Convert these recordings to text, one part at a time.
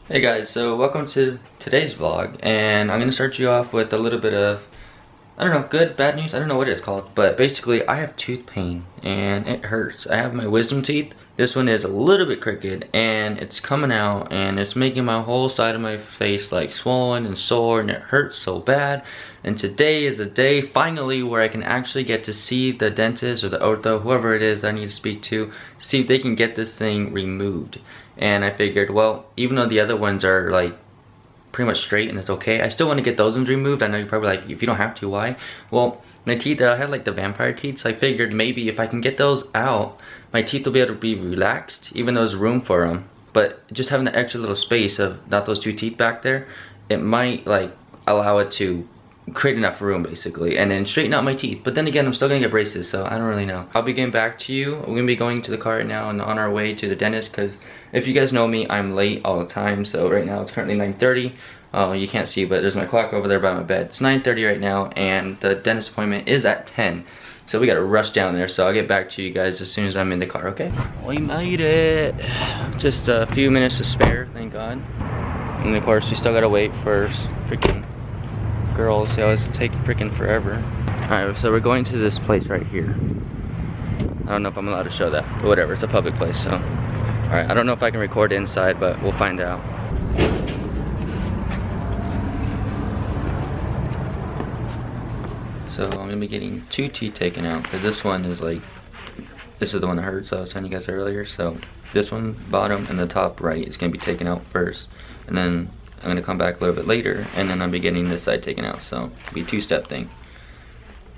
Hey guys, so welcome to today's vlog, and I'm gonna start you off with a little bit of, I don't know, good, bad news, I don't know what it's called, but basically I have tooth pain and it hurts. I have my wisdom teeth. This one is a little bit crooked and it's coming out and it's making my whole side of my face like swollen and sore, and it hurts so bad. And today is the day finally where I can actually get to see the dentist or the ortho, whoever it is I need to speak to see if they can get this thing removed. And I figured, well, even though the other ones are like pretty much straight and it's okay, I still want to get those ones removed. I know you're probably like, if you don't have to, why? Well, my teeth, I had like the vampire teeth, so I figured maybe if I can get those out, my teeth will be able to be relaxed, even though there's room for them. But just having the extra little space of not those two teeth back there, it might like allow it to create enough room basically, and then straighten out my teeth. But then again, I'm still gonna get braces, so I don't really know. I'll be getting back to you. We're gonna be going to the car right now and on our way to the dentist, because if you guys know me, I'm late all the time. So right now it's currently 9:30. You can't see, but there's my clock over there by my bed. It's 9:30 right now, and the dentist appointment is at 10. So we gotta rush down there, so I'll get back to you guys as soon as I'm in the car, okay? We made it. Just a few minutes to spare, thank God. And of course, we still gotta wait for freaking girls. They always take freaking forever. Alright, so we're going to this place right here. I don't know if I'm allowed to show that, but whatever, it's a public place, so. Alright, I don't know if I can record inside, but we'll find out. So I'm gonna be getting two teeth taken out, because this one is like, this is the one that hurts, I was telling you guys earlier. So this one, bottom and the top right, is gonna be taken out first, and then I'm gonna come back a little bit later, and then I'll be getting this side taken out. So it'll be a two-step thing.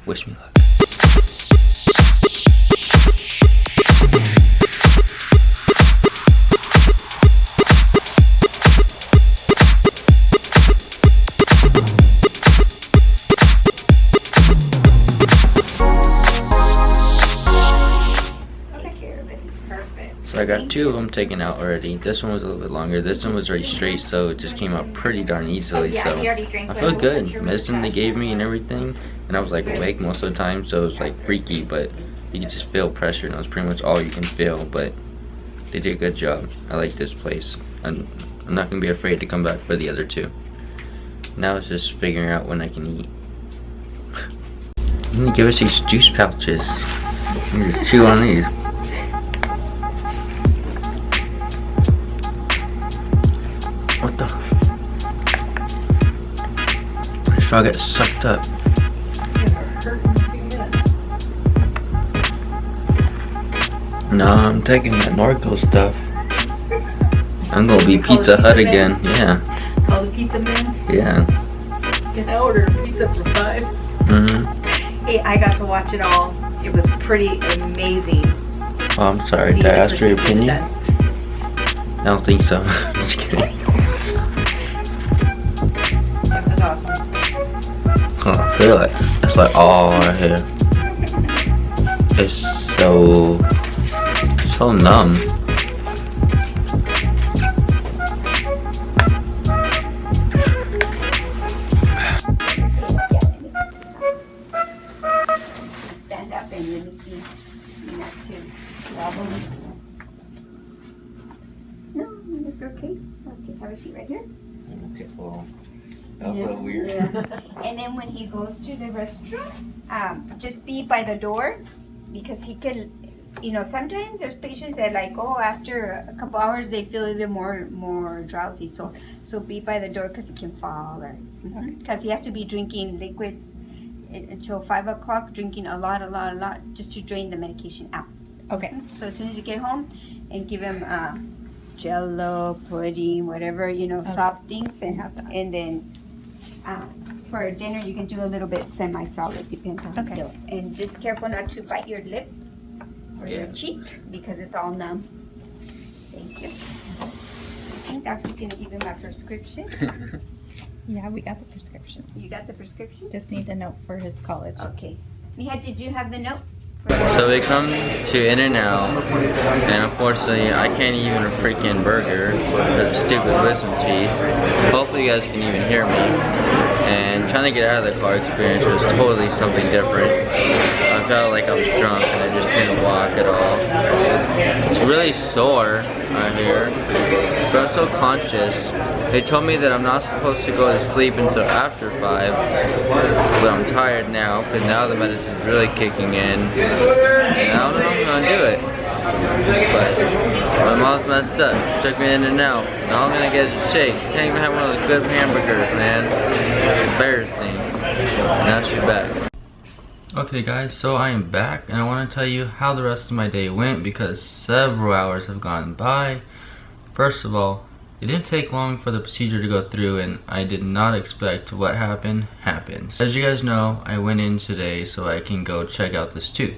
Wish me luck. So I got two of them taken out already. This one was a little bit longer. This one was already straight, so it just came out pretty darn easily. So I feel good. Medicine they gave me and everything, and I was like awake most of the time, so it was like freaky, but you could just feel pressure, and that was pretty much all you can feel. But they did a good job. I like this place. I'm not gonna be afraid to come back for the other two. Now it's just figuring out when I can eat. I'm gonna give us these juice pouches. I'm gonna chew on these. What the? I feel I get sucked up. No, I'm taking that Norco stuff. I'm gonna be Pizza Hut again. Yeah. Call the pizza man? Yeah. Can I order pizza for 5? Mm-hmm. Hey, I got to watch it all. It was pretty amazing. Oh, I'm sorry. Did I ask your opinion? I don't think so. Just kidding. It was awesome. Oh, I feel it. It's like all right here. It's so numb. Stand up and let me see. Not to wobble. No, you look okay. Okay, have a seat right here. Okay, well, that was a little weird. Yeah. And then when he goes to the restroom, just be by the door, because he can, you know, sometimes there's patients that like, oh, after a couple hours they feel even more drowsy. So be by the door, because he can fall, or because he has to be drinking liquids until 5 o'clock, drinking a lot, just to drain the medication out. Okay. So as soon as you get home, and give him Jello, pudding, whatever, you know, soft things, and then for dinner you can do a little bit semi-solid, depends on how it feels. And just careful not to bite your lip or your cheek, because it's all numb. Thank you. I think doctor's gonna give him my prescription. Yeah, we got the prescription. You got the prescription? Just need a note for his college. Okay. Mija, did you have the note? So we come to In-N-Out, and unfortunately I can't eat even a freaking burger because of stupid wisdom teeth. Hopefully you guys can even hear me. And trying to get out of the car experience was totally something different. I felt like I was drunk and I just couldn't walk at all. It's really sore out here. but I was so conscious. They told me that I'm not supposed to go to sleep until after 5, but I'm tired now because now the medicine's really kicking in, and I don't know if I'm gonna do it. But my mom's messed up. She took me in and out. Now I'm gonna get a shake. Can't even have one of those good hamburgers, man. It's embarrassing. Now she's back. Okay guys, so I am back and I want to tell you how the rest of my day went because several hours have gone by. First of all, it didn't take long for the procedure to go through and I did not expect what happened. As you guys know, I went in today so I can go check out this tooth.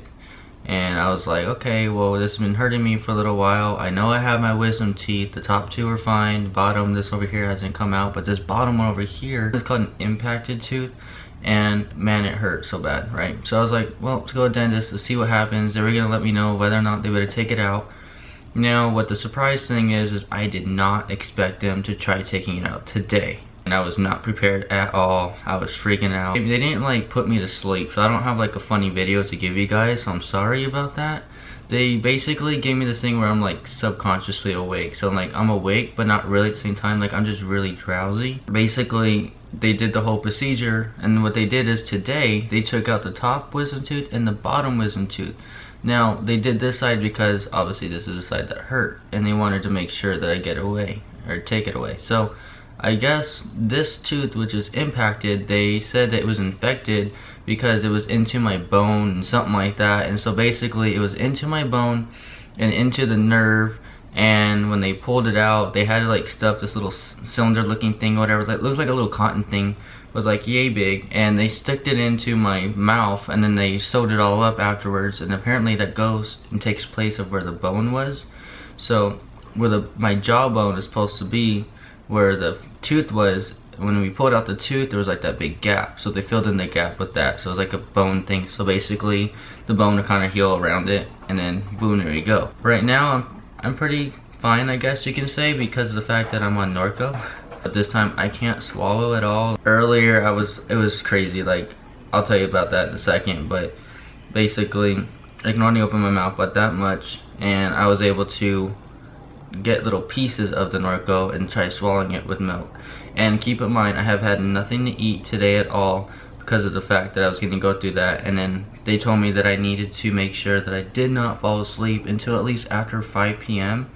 And I was like, okay, well this has been hurting me for a little while. I know I have my wisdom teeth. The top 2 are fine. The bottom, this over here hasn't come out, but this bottom one over here is called an impacted tooth. And man, it hurt so bad, right? So I was like, well, let's go to the dentist to see what happens. They were gonna let me know whether or not they would take it out. Now, what the surprise thing is I did not expect them to try taking it out today. And I was not prepared at all. I was freaking out. They didn't like put me to sleep, so I don't have like a funny video to give you guys, so I'm sorry about that. They basically gave me this thing where I'm like subconsciously awake. So like I'm awake, but not really at the same time. Like I'm just really drowsy. Basically, they did the whole procedure, and what they did is today they took out the top wisdom tooth and the bottom wisdom tooth. Now they did this side because obviously this is the side that hurt, and they wanted to make sure that I get away or take it away. So I guess this tooth, which is impacted, they said that it was infected because it was into my bone and something like that. And so basically it was into my bone and into the nerve, and when they pulled it out they had to like stuff this little cylinder looking thing, whatever, that looks like a little cotton thing, was like yay big, and they stuck it into my mouth and then they sewed it all up afterwards, and apparently that goes and takes place of where the bone was. So where my jawbone is supposed to be, where the tooth was, when we pulled out the tooth there was like that big gap, so they filled in the gap with that, so it was like a bone thing. So basically the bone will kind of heal around it, and then boom, there you go. Right now I'm pretty fine, I guess you can say, because of the fact that I'm on Norco. But this time I can't swallow at all. Earlier it was crazy, like I'll tell you about that in a second, but basically I can only open my mouth but that much, and I was able to get little pieces of the Norco and try swallowing it with milk. And keep in mind, I have had nothing to eat today at all because of the fact that I was going to go through that, and then they told me that I needed to make sure that I did not fall asleep until at least after 5 p.m.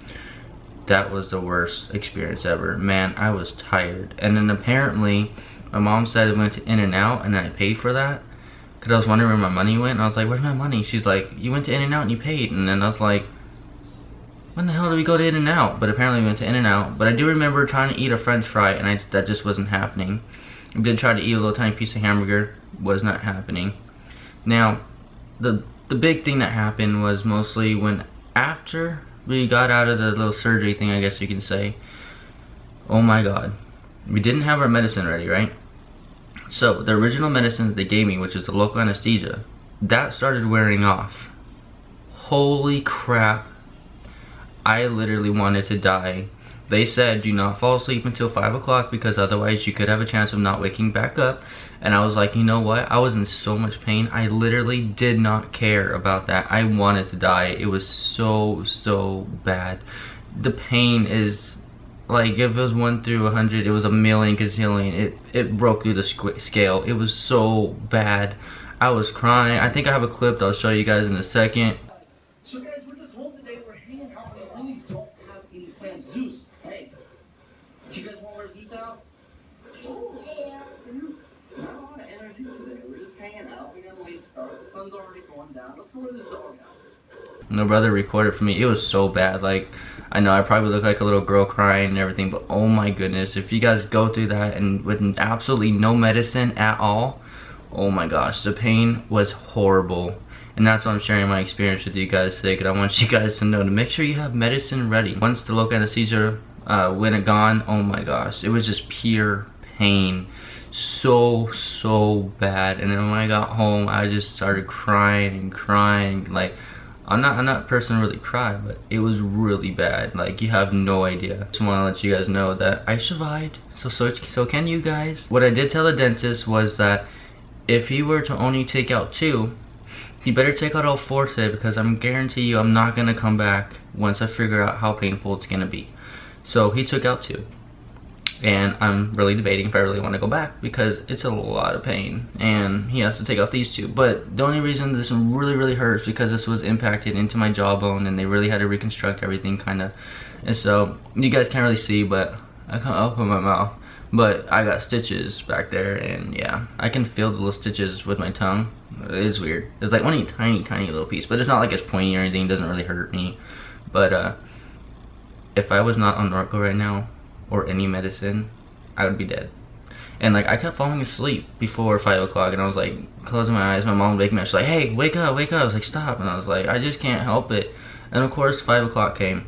That was the worst experience ever. Man, I was tired. And then apparently my mom said I went to In-N-Out and then I paid for that because I was wondering where my money went, and I was like, where's my money? She's like, you went to In-N-Out and you paid. And then I was like, when the hell did we go to In-N-Out? But apparently we went to In-N-Out. But I do remember trying to eat a french fry, and that just wasn't happening. I did try to eat a little tiny piece of hamburger, was not happening. Now, the big thing that happened was mostly when after we got out of the little surgery thing, I guess you can say. Oh my god. We didn't have our medicine ready, right? So the original medicine that they gave me, which is the local anesthesia, that started wearing off. Holy crap. I literally wanted to die. They said do not fall asleep until 5 o'clock because otherwise you could have a chance of not waking back up. And I was like, you know what? I was in so much pain. I literally did not care about that. I wanted to die. It was so bad. The pain is like, if it was 1 through 100, it was 1,000,000 gazillion. It broke through the scale. It was so bad. I was crying. I think I have a clip that I'll show you guys in a second. So guys, we're just home today. We're hanging out. We only don't have any plans. Zeus, hey, do you guys want to wear Zeus out? Oh, yeah. Not a lot of energy today. We're just hanging out. We got a late start. The sun's already going down. Let's go wear this dog out. My brother recorded for me. It was so bad. Like, I know I probably look like a little girl crying and everything, but oh my goodness, if you guys go through that and with absolutely no medicine at all, oh my gosh, the pain was horrible. And that's why I'm sharing my experience with you guys today, because I want you guys to know to make sure you have medicine ready. Once the local anesthesia went gone, oh my gosh, it was just pure pain. So bad. And then when I got home, I just started crying and crying. Like, I'm not a person to really cry, but it was really bad. Like, you have no idea. Just want to let you guys know that I survived. So can you guys. What I did tell the dentist was that if he were to only take out 2, he better take out all 4 today, because I'm guarantee you I'm not gonna come back once I figure out how painful it's gonna be. So he took out 2. And I'm really debating if I really want to go back because it's a lot of pain and he has to take out these 2. But the only reason this one really hurts because this was impacted into my jawbone and they really had to reconstruct everything kind of. And so you guys can't really see, but I can't open my mouth. But I got stitches back there, and yeah, I can feel the little stitches with my tongue. It is weird. It's like one tiny little piece, but it's not like it's pointy or anything. It doesn't really hurt me. But if I was not on Norco right now or any medicine, I would be dead. And like I kept falling asleep before 5 o'clock, and I was like closing my eyes. My mom would wake me up. She's like, "Hey, wake up, wake up!" I was like, "Stop!" And I was like, "I just can't help it." And of course, 5 o'clock came.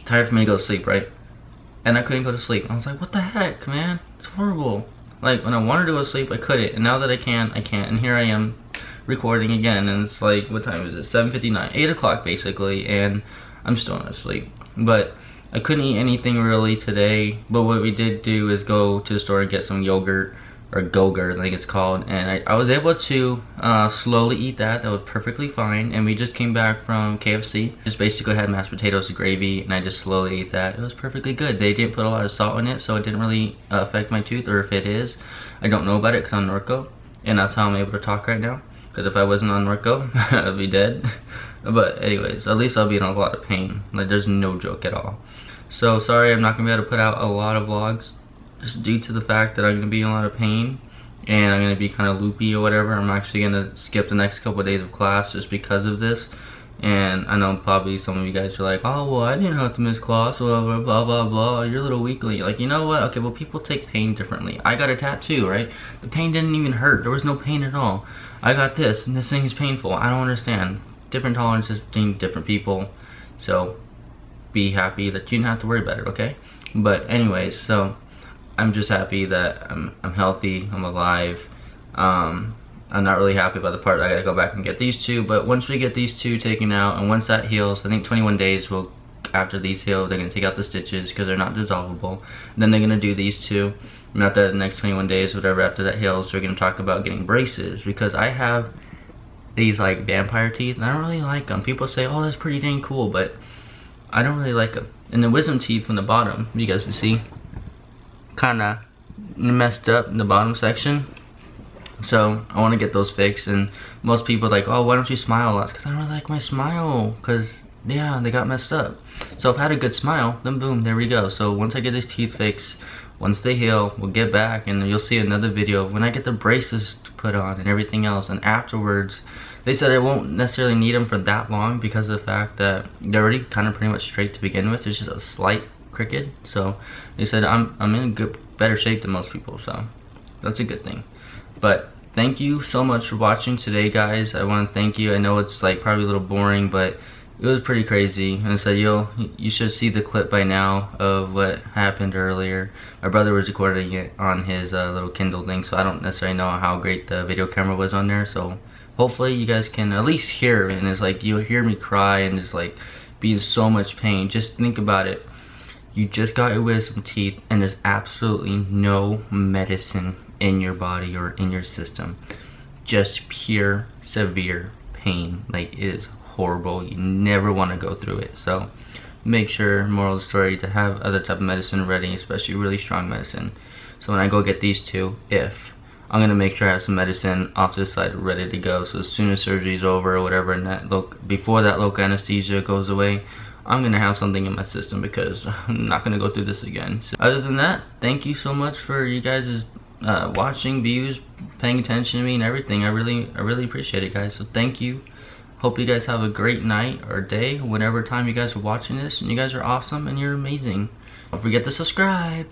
Tired for me to go to sleep, right? And I couldn't go to sleep. I was like, what the heck, man? It's horrible. Like, when I wanted to go to sleep, I couldn't. And now that I can, I can't. And here I am recording again. And it's like, what time is it? 7:59. 8 o'clock, basically. And I'm still not asleep. But I couldn't eat anything really today. But what we did do is go to the store and get some yogurt. Or Go-Gurt, I think it's called. And I was able to slowly eat that. That was perfectly fine. And we just came back from KFC. Just basically had mashed potatoes and gravy, and I just slowly ate that. It was perfectly good. They didn't put a lot of salt in it, so it didn't really affect my tooth, or if it is, I don't know about it because I'm Norco. And that's how I'm able to talk right now. Because if I wasn't on Norco, I'd be dead. But anyways, at least I'll be in a lot of pain. Like, there's no joke at all. So sorry I'm not going to be able to put out a lot of vlogs. Just due to the fact that I'm going to be in a lot of pain and I'm going to be kind of loopy or whatever. I'm actually going to skip the next couple of days of class just because of this. And I know probably some of you guys are like, oh, well, I didn't have to miss class, blah, blah, blah, blah, blah. You're a little weakly. Like, you know what? Okay, well, people take pain differently. I got a tattoo, right? The pain didn't even hurt. There was no pain at all. I got this, and this thing is painful. I don't understand. Different tolerances between different people. So, be happy that you don't have to worry about it, okay? But anyways, so I'm just happy that I'm healthy, I'm alive. I'm not really happy about the part that I gotta go back and get these 2, but once we get these 2 taken out, and once that heals, I think 21 days will, after these heal, they're gonna take out the stitches because they're not dissolvable. Then they're gonna do these 2, and after the next 21 days, whatever, after that heals, we're gonna talk about getting braces, because I have these like vampire teeth, and I don't really like them. People say, oh, that's pretty dang cool, but I don't really like them. And the wisdom teeth from the bottom, you guys can see, kind of messed up in the bottom section, so I want to get those fixed. And most people are like, oh, why don't you smile a lot? Because I don't really like my smile, because yeah, they got messed up. So if I had a good smile, then boom, there we go. So once I get these teeth fixed, once they heal, we'll get back and you'll see another video when I get the braces put on and everything else. And afterwards, they said I won't necessarily need them for that long because of the fact that they're already kind of pretty much straight to begin with. There's just a slight crooked, so they said I'm in better shape than most people, so that's a good thing. But thank you so much for watching today, guys. I want to thank you. I know it's like probably a little boring, but it was pretty crazy. And I said you should see the clip by now of what happened earlier. My brother was recording it on his little Kindle thing, so I don't necessarily know how great the video camera was on there. So hopefully you guys can at least hear it, and it's like you'll hear me cry and just like be in so much pain. Just think about it. You just got your wisdom teeth and there's absolutely no medicine in your body or in your system. Just pure severe pain. Like, it is horrible. You never want to go through it. So make sure, moral of the story, to have other type of medicine ready, especially really strong medicine. So when I go get these 2, I'm gonna make sure I have some medicine off to the side ready to go. So as soon as surgery's over or whatever, and before that local anesthesia goes away, I'm gonna have something in my system because I'm not gonna go through this again. So other than that, thank you so much for you guys' watching, views, paying attention to me and everything. I really appreciate it, guys. So thank you. Hope you guys have a great night or day, whatever time you guys are watching this. And you guys are awesome and you're amazing. Don't forget to subscribe.